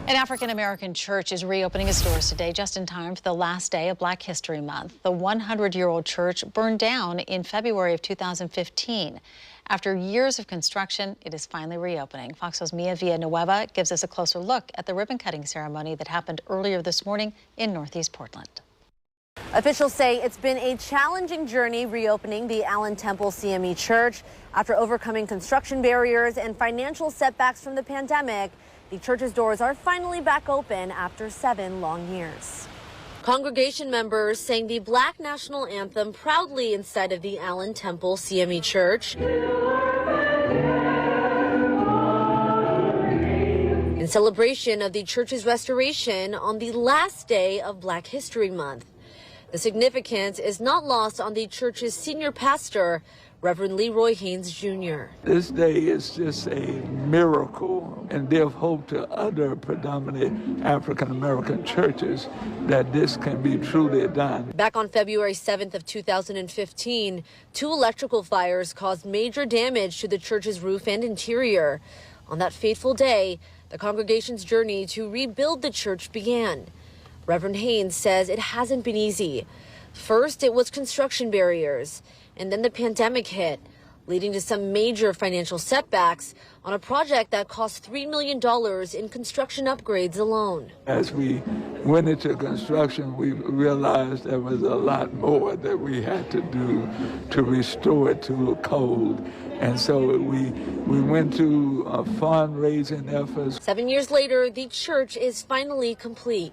An African-American church is reopening its doors today just in time for the last day of Black History Month. The 100-year-old church burned down in February of 2015. After years of construction, it is finally reopening. Fox 2's Mia Villanueva gives us a closer look at the ribbon-cutting ceremony that happened earlier this morning in Northeast Portland. Officials say it's been a challenging journey reopening the Allen Temple CME Church. After overcoming construction barriers and financial setbacks from the pandemic, the church's doors are finally back open after 7 long years. Congregation members sang the Black National Anthem proudly inside of the Allen Temple CME Church in celebration of the church's restoration on the last day of Black History Month. The significance is not lost on the church's senior pastor, Reverend Leroy Haynes Jr. This day is just a miracle and give hope to other predominant African-American churches that this can be truly done. Back on February 7th of 2015, 2 electrical fires caused major damage to the church's roof and interior. On that fateful day, the congregation's journey to rebuild the church began. Reverend Haynes says it hasn't been easy. First, it was construction barriers, and then the pandemic hit, leading to some major financial setbacks on a project that cost $3 million in construction upgrades alone. As we went into construction, we realized there was a lot more that we had to do to restore it to code. And so we went to fundraising efforts. 7 years later, the church is finally complete.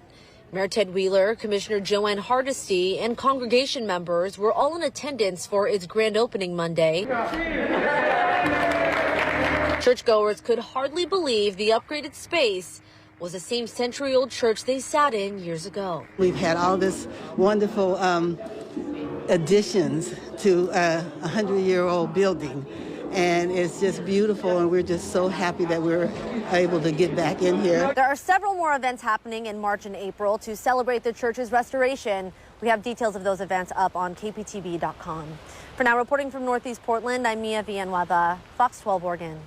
Mayor Ted Wheeler, Commissioner Joanne Hardesty, and congregation members were all in attendance for its grand opening Monday. Churchgoers could hardly believe the upgraded space was the same century-old church they sat in years ago. We've had all this wonderful additions to a 100-year-old building. And it's just beautiful, and we're just so happy that we're able to get back in here. There are several more events happening in March and April to celebrate the church's restoration. We have details of those events up on kptv.com. For now, reporting from Northeast Portland, I'm Mia Villanueva, Fox 12 Oregon.